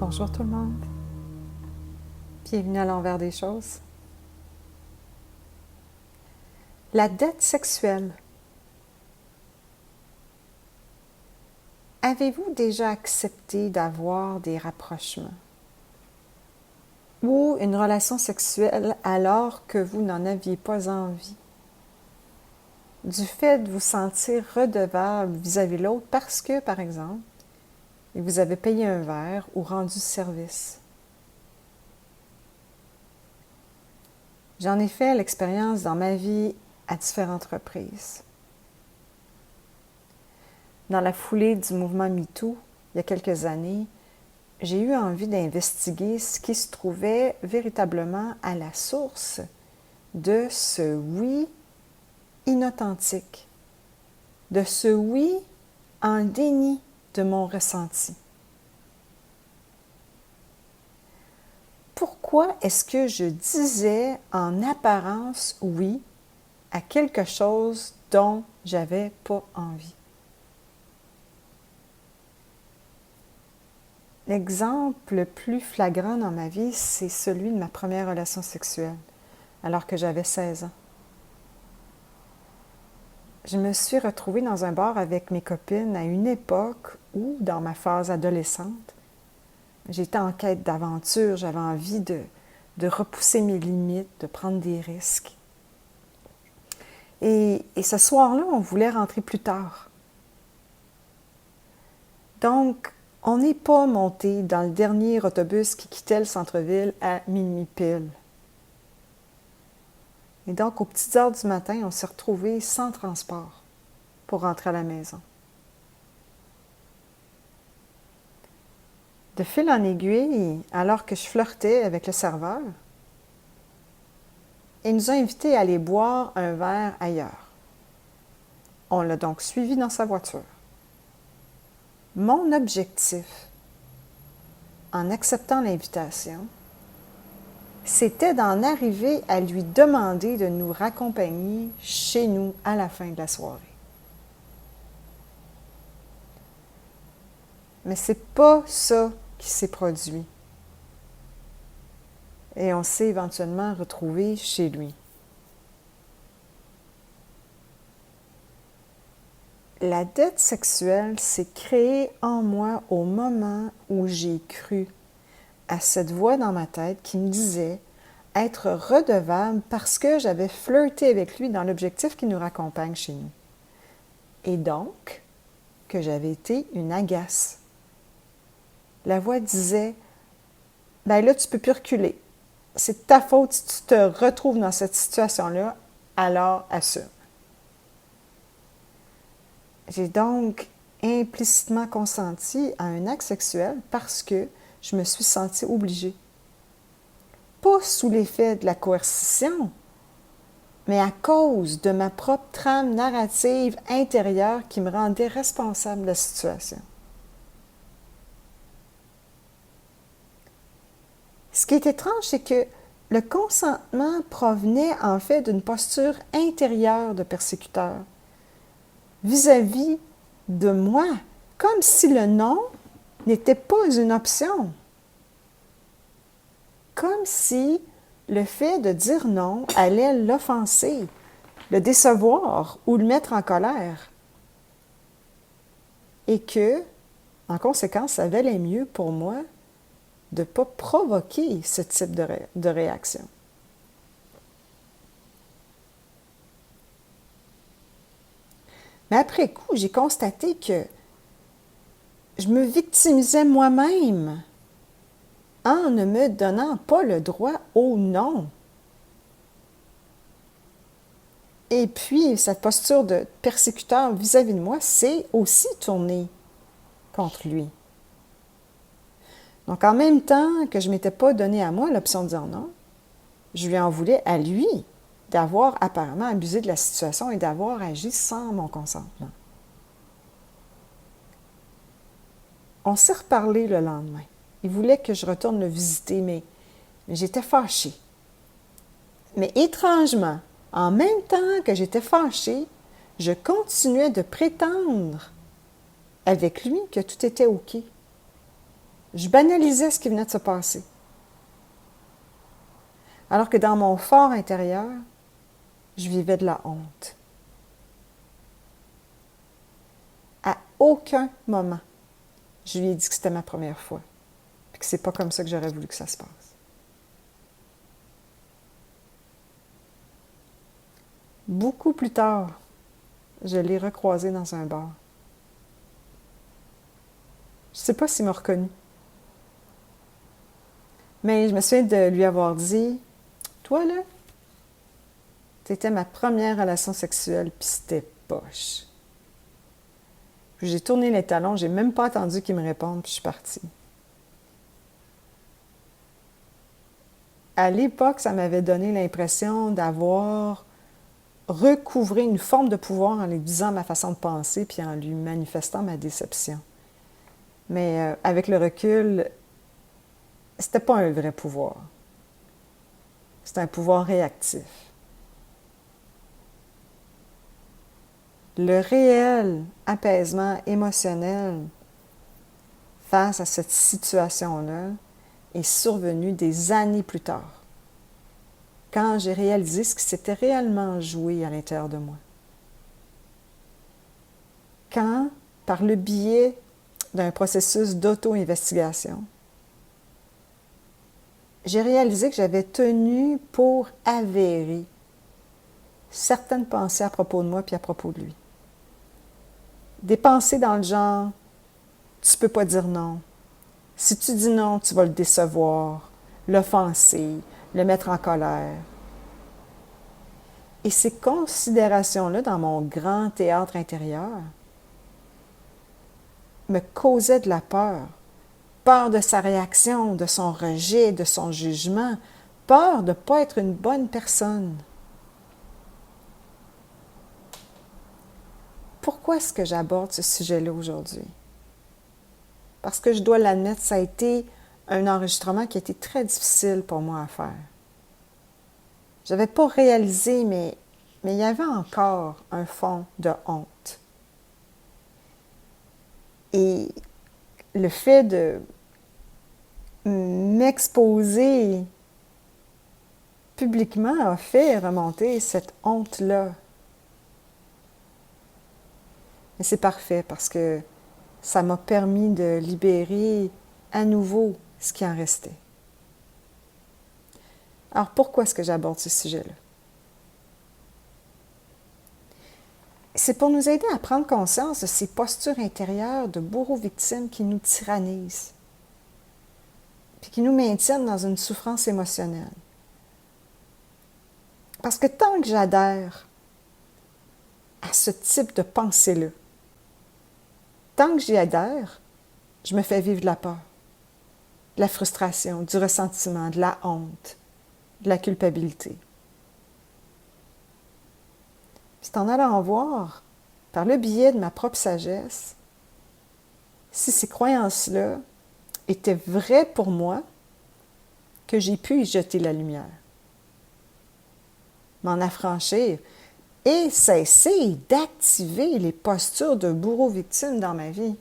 Bonjour tout le monde. Bienvenue à l'envers des choses. La dette sexuelle. Avez-vous déjà accepté d'avoir des rapprochements ou une relation sexuelle alors que vous n'en aviez pas envie? Du fait de vous sentir redevable vis-à-vis de l'autre parce que, par exemple, vous avez payé un verre ou rendu service. J'en ai fait l'expérience dans ma vie à différentes reprises. Dans la foulée du mouvement MeToo, il y a quelques années, j'ai eu envie d'investiguer ce qui se trouvait véritablement à la source de ce oui inauthentique, de ce oui en déni de mon ressenti. Pourquoi est-ce que je disais en apparence oui à quelque chose dont j'avais pas envie? L'exemple le plus flagrant dans ma vie, c'est celui de ma première relation sexuelle, alors que j'avais 16 ans. Je me suis retrouvée dans un bar avec mes copines à une époque où, dans ma phase adolescente, j'étais en quête d'aventure, j'avais envie de repousser mes limites, de prendre des risques. Et ce soir-là, on voulait rentrer plus tard. Donc, on n'est pas monté dans le dernier autobus qui quittait le centre-ville à minuit pile. Et donc, aux petites heures du matin, on s'est retrouvés sans transport pour rentrer à la maison. De fil en aiguille, alors que je flirtais avec le serveur, il nous a invités à aller boire un verre ailleurs. On l'a donc suivi dans sa voiture. Mon objectif, en acceptant l'invitation, c'était d'en arriver à lui demander de nous raccompagner chez nous à la fin de la soirée. Mais c'est pas ça qui s'est produit. Et on s'est éventuellement retrouvés chez lui. La dette sexuelle s'est créée en moi au moment où j'ai cru à cette voix dans ma tête qui me disait être redevable parce que j'avais flirté avec lui dans l'objectif qu'il nous raccompagne chez nous. Et donc, que j'avais été une agace. La voix disait « Ben là, tu peux plus reculer. C'est de ta faute si tu te retrouves dans cette situation-là, alors assume. » J'ai donc implicitement consenti à un acte sexuel parce que je me suis sentie obligée. Pas sous l'effet de la coercition, mais à cause de ma propre trame narrative intérieure qui me rendait responsable de la situation. Ce qui est étrange, c'est que le consentement provenait en fait d'une posture intérieure de persécuteur vis-à-vis de moi, comme si le non n'était pas une option. Comme si le fait de dire non allait l'offenser, le décevoir ou le mettre en colère. Et que, en conséquence, ça valait mieux pour moi de ne pas provoquer ce type de réaction. Mais après coup, j'ai constaté que je me victimisais moi-même en ne me donnant pas le droit au non. Et puis, cette posture de persécuteur vis-à-vis de moi s'est aussi tournée contre lui. Donc, en même temps que je ne m'étais pas donné à moi l'option de dire non, je lui en voulais à lui d'avoir apparemment abusé de la situation et d'avoir agi sans mon consentement. On s'est reparlé le lendemain. Il voulait que je retourne le visiter, mais j'étais fâchée. Mais étrangement, en même temps que j'étais fâchée, je continuais de prétendre avec lui que tout était OK. Je banalisais ce qui venait de se passer. Alors que dans mon fort intérieur, je vivais de la honte. À aucun moment, je lui ai dit que c'était ma première fois, puis que c'est pas comme ça que j'aurais voulu que ça se passe. Beaucoup plus tard, je l'ai recroisé dans un bar. Je ne sais pas s'il m'a reconnu. Mais je me souviens de lui avoir dit, « Toi, là, t'étais ma première relation sexuelle, puis c'était poche. » Puis j'ai tourné les talons, j'ai même pas attendu qu'il me réponde, puis je suis partie. À l'époque, ça m'avait donné l'impression d'avoir recouvré une forme de pouvoir en lui disant ma façon de penser, puis en lui manifestant ma déception. Mais avec le recul, c'était pas un vrai pouvoir. C'était un pouvoir réactif. Le réel apaisement émotionnel face à cette situation-là est survenu des années plus tard, quand j'ai réalisé ce qui s'était réellement joué à l'intérieur de moi. Quand, par le biais d'un processus d'auto-investigation, j'ai réalisé que j'avais tenu pour avéré certaines pensées à propos de moi puis à propos de lui. Des pensées dans le genre « tu peux pas dire non »,« si tu dis non, tu vas le décevoir »,« l'offenser »,« le mettre en colère ». Et ces considérations-là, dans mon grand théâtre intérieur, me causaient de la peur. Peur de sa réaction, de son rejet, de son jugement, peur de ne pas être une bonne personne. Pourquoi est-ce que j'aborde ce sujet-là aujourd'hui? Parce que je dois l'admettre, ça a été un enregistrement qui a été très difficile pour moi à faire. Je n'avais pas réalisé, mais il y avait encore un fond de honte. Et le fait de m'exposer publiquement a fait remonter cette honte-là. Mais c'est parfait parce que ça m'a permis de libérer à nouveau ce qui en restait. Alors pourquoi est-ce que j'aborde ce sujet-là? C'est pour nous aider à prendre conscience de ces postures intérieures de bourreaux-victimes qui nous tyrannisent, puis qui nous maintiennent dans une souffrance émotionnelle. Parce que tant que j'adhère à ce type de pensée-là, tant que j'y adhère, je me fais vivre de la peur, de la frustration, du ressentiment, de la honte, de la culpabilité. C'est en allant voir, par le biais de ma propre sagesse, si ces croyances-là étaient vraies pour moi, que j'ai pu y jeter la lumière, m'en affranchir et cesser d'activer les postures de bourreau-victime dans ma vie.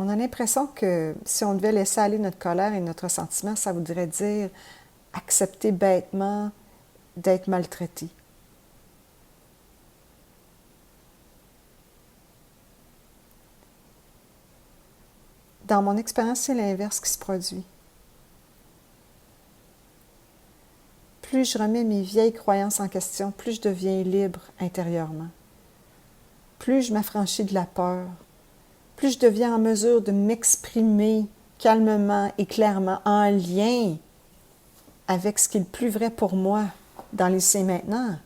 On a l'impression que si on devait laisser aller notre colère et notre ressentiment, ça voudrait dire accepter bêtement d'être maltraité. Dans mon expérience, c'est l'inverse qui se produit. Plus je remets mes vieilles croyances en question, plus je deviens libre intérieurement. Plus je m'affranchis de la peur, plus je deviens en mesure de m'exprimer calmement et clairement en lien avec ce qui est le plus vrai pour moi dans l'ici et maintenant.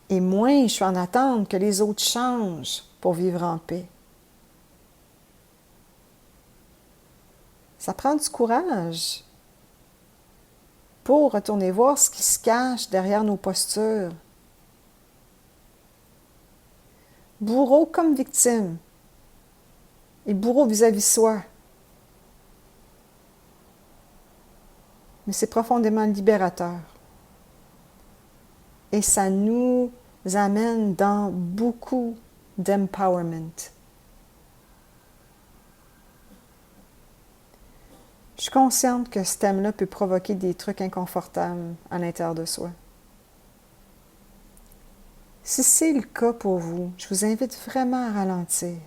Et moins je suis en attente que les autres changent pour vivre en paix. Ça prend du courage pour retourner voir ce qui se cache derrière nos postures. Bourreau comme victime et bourreau vis-à-vis soi. Mais c'est profondément libérateur. Et ça nous amène dans beaucoup d'empowerment. Je suis consciente que ce thème-là peut provoquer des trucs inconfortables à l'intérieur de soi. Si c'est le cas pour vous, je vous invite vraiment à ralentir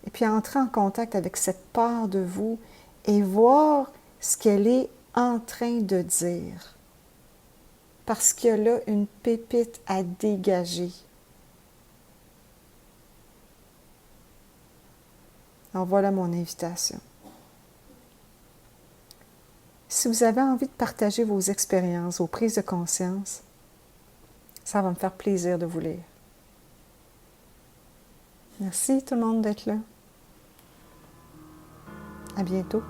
et puis à entrer en contact avec cette part de vous et voir ce qu'elle est en train de dire. Parce qu'il y a là une pépite à dégager. Alors voilà mon invitation. Si vous avez envie de partager vos expériences, vos prises de conscience, ça va me faire plaisir de vous lire. Merci tout le monde d'être là. À bientôt.